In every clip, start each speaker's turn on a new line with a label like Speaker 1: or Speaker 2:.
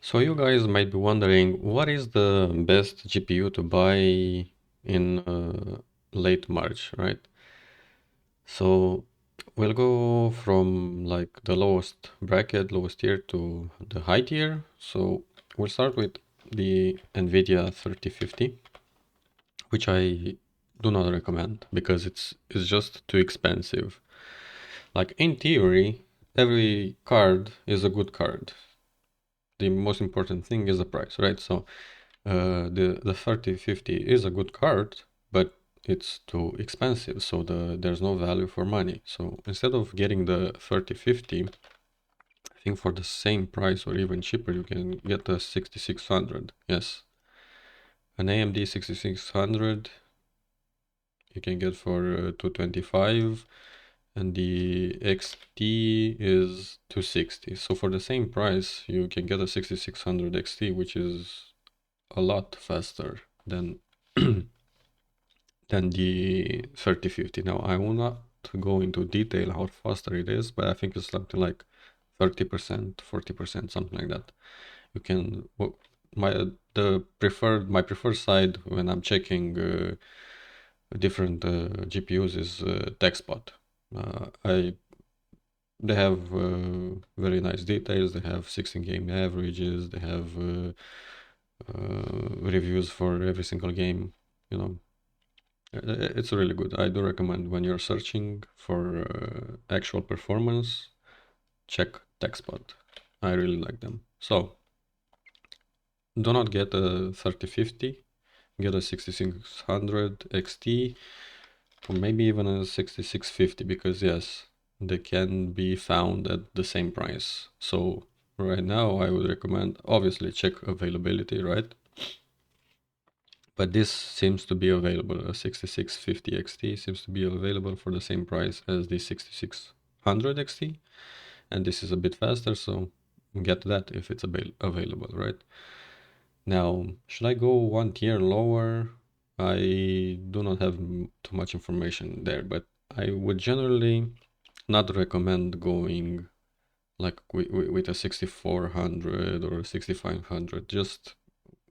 Speaker 1: So you guys might be wondering, what is the best GPU to buy in late March, right? So we'll go from like the lowest bracket, lowest tier to the high tier. So we'll start with the NVIDIA 3050, which I do not recommend because it's just too expensive. Like in theory, every card is a good card. The most important thing is the price, right? So the 3050 is a good card, but it's too expensive, so there's no value for money. So instead of getting the 3050, I think for the same price or even cheaper, you can get the 6600. Yes, an AMD 6600 you can get for 225, and the XT is 260. So for the same price, you can get a 6600 XT, which is a lot faster than than the 3050. Now, I will not go into detail how faster it is, but I think it's something like 30%, 40%, something like that. You can my preferred side when I'm checking different GPUs is TechSpot. I They have very nice details. They have 16 game averages. They have reviews for every single game. You know, it's really good. I do recommend when you're searching for actual performance, check TechSpot. I really like them. So do not get a 3050, get a 6600 XT, or maybe even a 6650, because yes, they can be found at the same price. So right now I would recommend, obviously, check availability, right? But this seems to be available. A 6650 XT seems to be available for the same price as the 6600 XT, and this is a bit faster, so get that if it's available, right? Now, should I go one tier lower? I do not have too much information there, but I would generally not recommend going like with a 6400 or 6500. Just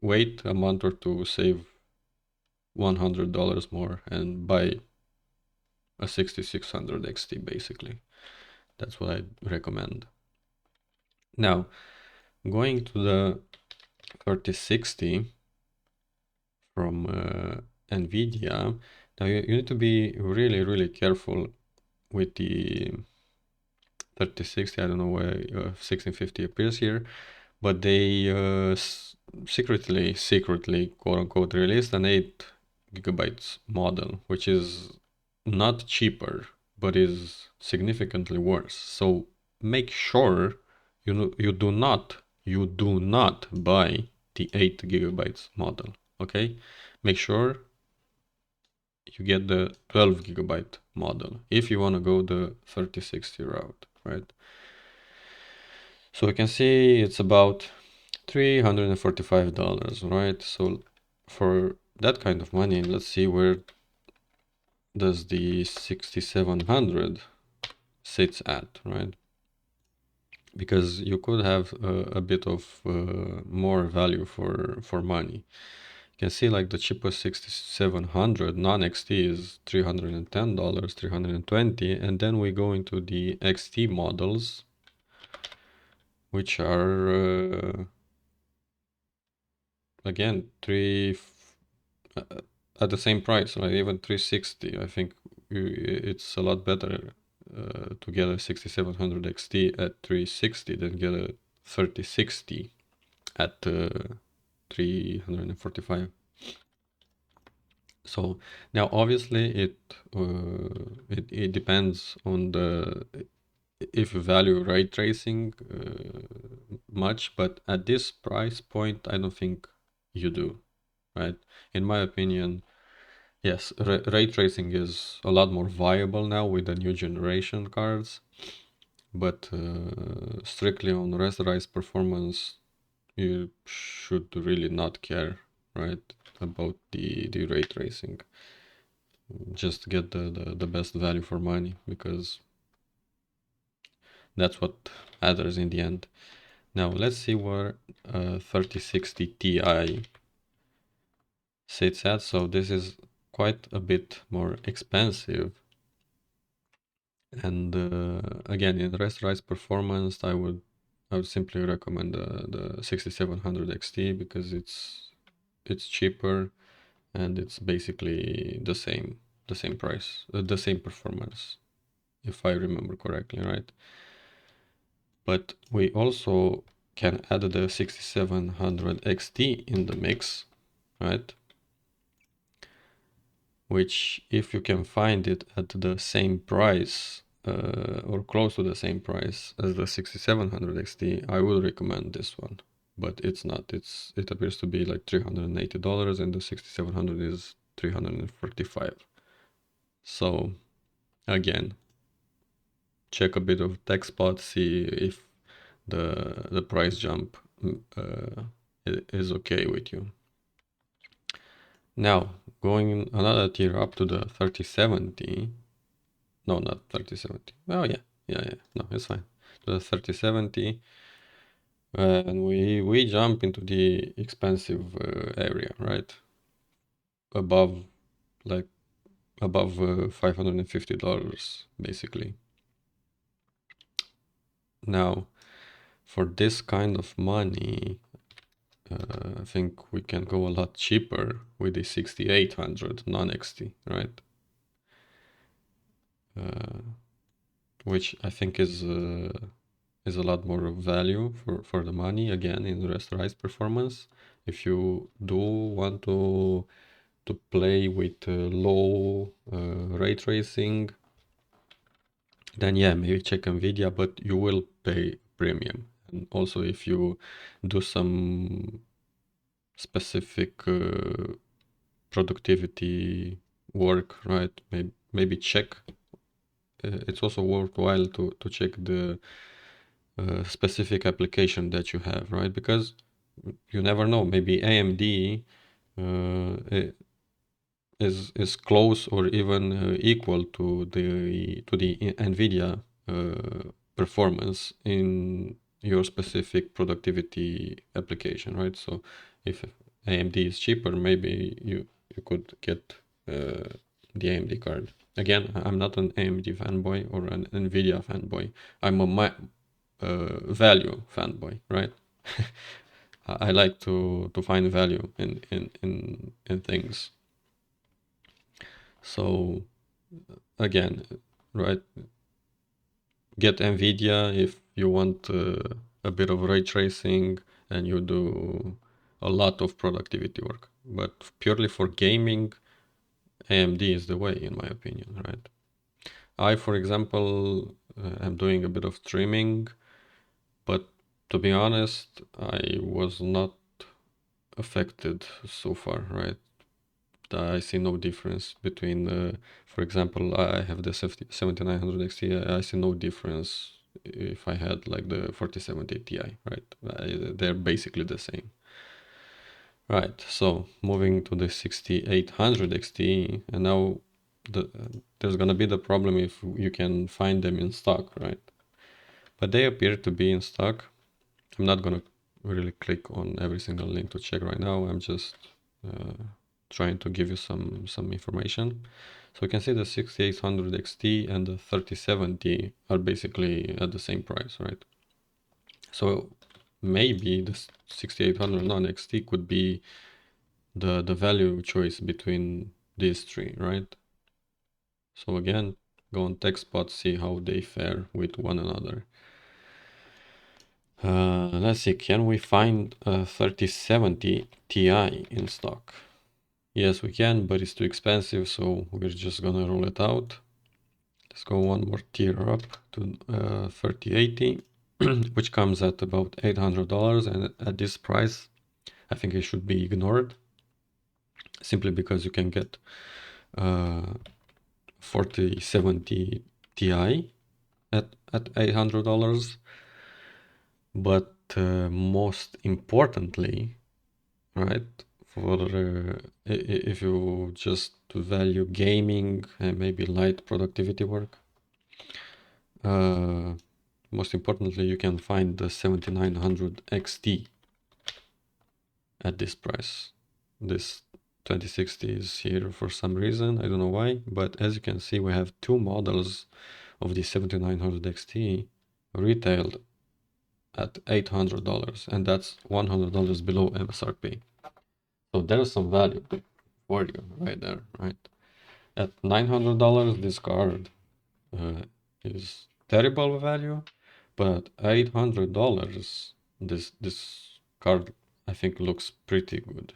Speaker 1: wait a month or two, save $100 more, and buy a 6600 XT basically. That's what I recommend. Now, going to the 3060 from NVIDIA. Now you need to be really careful with the 3060. I don't know why 1650 appears here, but they secretly quote unquote released an 8 gigabytes model, which is not cheaper, but is significantly worse. So make sure you do not buy the 8 gigabytes model. Okay, make sure you get the 12 gigabyte model if you want to go the 3060 route, right? So we can see it's about $345, right? So for that kind of money, let's see where does the 6700 sits at, right? Because you could have a bit of more value for money. You can see like the cheapest 6700 non-XT is $310, 320, and then we go into the XT models, which are again at the same price, right? Even 360. I think it's a lot better to get a 6700 XT at 360 than get a 3060 at 345. So now obviously it depends on the if you value ray tracing much, but at this price point I don't think you do, right? In my opinion, yes, ray tracing is a lot more viable now with the new generation cards, but strictly on rasterized performance, you should really not care, right, about the ray tracing. Just get the best value for money, because that's what matters in the end. Now let's see where 3060 Ti sits at. So this is quite a bit more expensive. And again, in rasterized performance, I would simply recommend the 6700 XT because it's cheaper and it's basically the same price, the same performance, if I remember correctly, right? But we also can add the 6700 XT in the mix, right? Which, if you can find it at the same price or close to the same price as the 6700 XT, I would recommend this one. But it's not. It appears to be like $380, and the 6700 is $345. So again, check a bit of TechSpot, see if the price jump is okay with you. Now, going another tier up to the 3070. No, not 3070. Oh yeah. No, it's fine. To the 3070, and we jump into the expensive area, right? Above $550 basically. Now, for this kind of money, I think we can go a lot cheaper with the 6800 non-XT, right? Which I think is a lot more value for the money, again, in rasterized performance. If you do want to play with low ray tracing, then yeah, maybe check Nvidia, but you will pay premium. And also, if you do some specific productivity work, right, maybe check. It's also worthwhile to check the specific application that you have, right? Because you never know, maybe AMD is close or even equal to the NVIDIA performance in your specific productivity application, right? So if AMD is cheaper, maybe you could get the AMD card. Again, I'm not an AMD fanboy or an NVIDIA fanboy. I'm a value fanboy, right? I like to find value in things. So again, right, get NVIDIA if you want a bit of ray tracing and you do a lot of productivity work. But purely for gaming, AMD is the way, in my opinion, right? I, for example, am doing a bit of streaming, but to be honest, I was not affected so far, right? I see no difference between, for example, I have the 7900 XT. I see no difference if I had like the 4070 Ti, right? They're basically the same. Right, so moving to the 6800 XT, and now there's gonna be the problem if you can find them in stock, right? But they appear to be in stock. I'm not gonna really click on every single link to check right now. I'm just trying to give you some information. So you can see the 6800 XT and the 3070 are basically at the same price, right? So maybe the 6800 non-XT could be the value choice between these three, right? So again, go on TechSpot, see how they fare with one another. Let's see, can we find a 3070 Ti in stock? Yes, we can, but it's too expensive, so we're just gonna rule it out. Let's go one more tier up to 3080, which comes at about $800, and at this price, I think it should be ignored, simply because you can get 4070 Ti at $800. But most importantly, right, for if you just value gaming and maybe light productivity work, most importantly, you can find the 7900 XT at this price. This 2060 is here for some reason, I don't know why, but as you can see, we have two models of the 7900 XT retailed at $800, and that's $100 below MSRP. So there's some value for you right there, right? At $900, this card is terrible value, but $800, this card I think looks pretty good.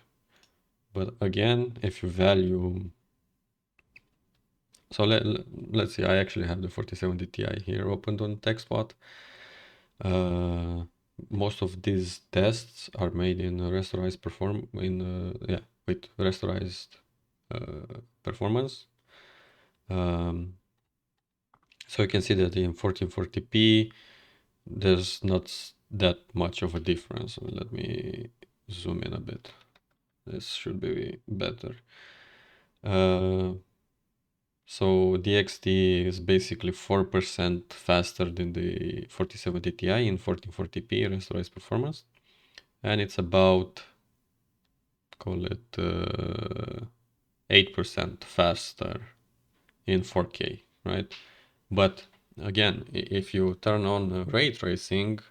Speaker 1: But again, if you value, so let's see, I actually have the 4070 Ti here opened on TechSpot. Most of these tests are made in rasterized with rasterized performance. So you can see that in 1440p there's not that much of a difference. Let me zoom in a bit. This should be better. So DXT is basically 4% faster than the 4070 Ti in 1440p rasterized performance, and it's about, call it 8% faster in 4K, right? But again, if you turn on ray tracing,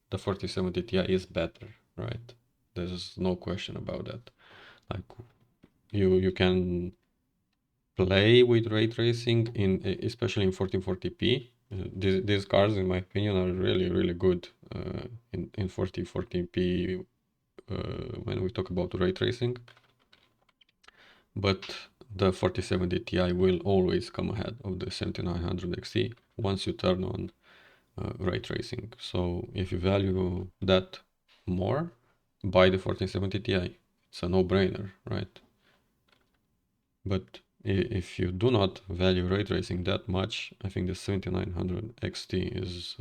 Speaker 1: the 4070 Ti is better, right? There's no question about that. Like you can play with ray tracing especially in 1440p. These cards, in my opinion, are really good in 1440p when we talk about ray tracing. But the 4070 Ti will always come ahead of the 7900 XT once you turn on ray tracing. So if you value that more, buy the 4070 Ti. It's a no-brainer, right? But if you do not value ray tracing that much, I think the 7900 XT is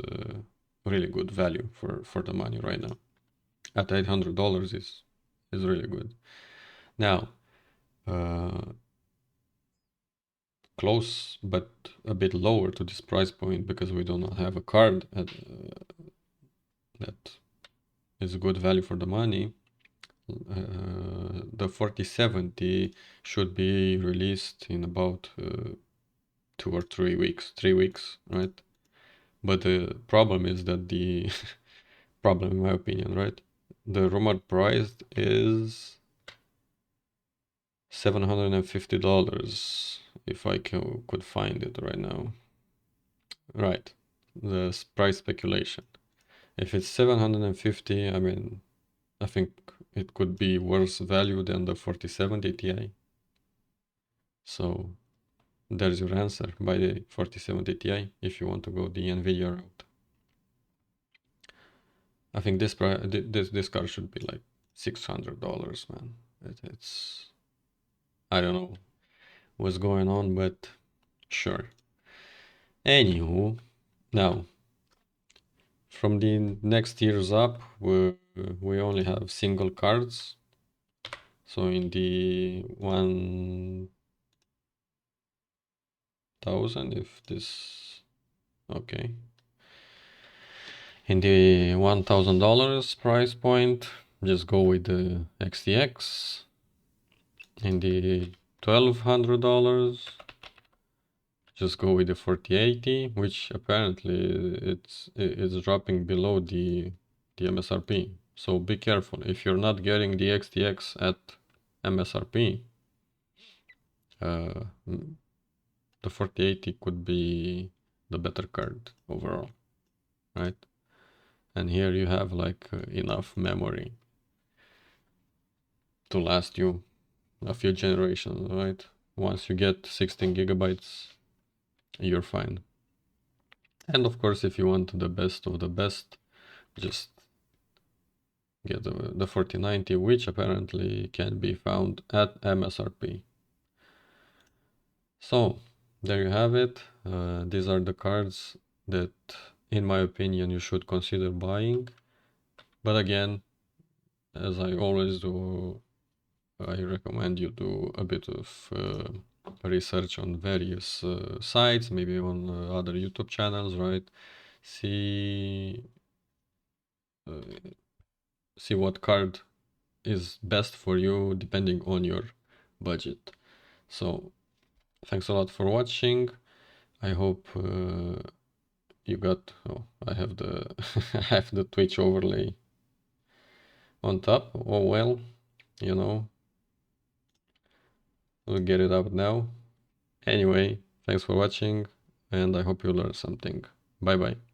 Speaker 1: really good value for the money right now. At $800 is really good. Now, close but a bit lower to this price point because we do not have a card that is a good value for the money. The 4070 should be released in about 2 or 3 weeks, 3 weeks, right? But the problem is that the problem, in my opinion, right? The rumored price is $750 if I could find it right now. Right, the price speculation. If it's 750, I mean, I think it could be worse value than the 4070 Ti. So there's your answer. Buy the 4070 Ti if you want to go the Nvidia route. I think this car should be like $600, man. It's I don't know what's going on, but sure. Anywho, now from the next tiers up, we only have single cards. So in the 1000, if this, okay. In the $1000 price point, just go with the XTX. In the $1200, just go with the 4080, which apparently it's dropping below the MSRP. So be careful. If you're not getting the XTX at MSRP, the 4080 could be the better card overall, right? And here you have like enough memory to last you a few generations, right? Once you get 16 gigabytes, you're fine. And of course, if you want the best of the best, just get the 4090, which apparently can be found at MSRP. So there you have it. These are the cards that, in my opinion, you should consider buying. But again, as I always do, I recommend you do a bit of research on various sites, maybe on other YouTube channels, right? see see what card is best for you depending on your budget. So thanks a lot for watching. I hope you got, oh, I have the I have the Twitch overlay on top. Oh well, you know, we'll get it out now. Anyway, thanks for watching, and I hope you learned something. Bye bye.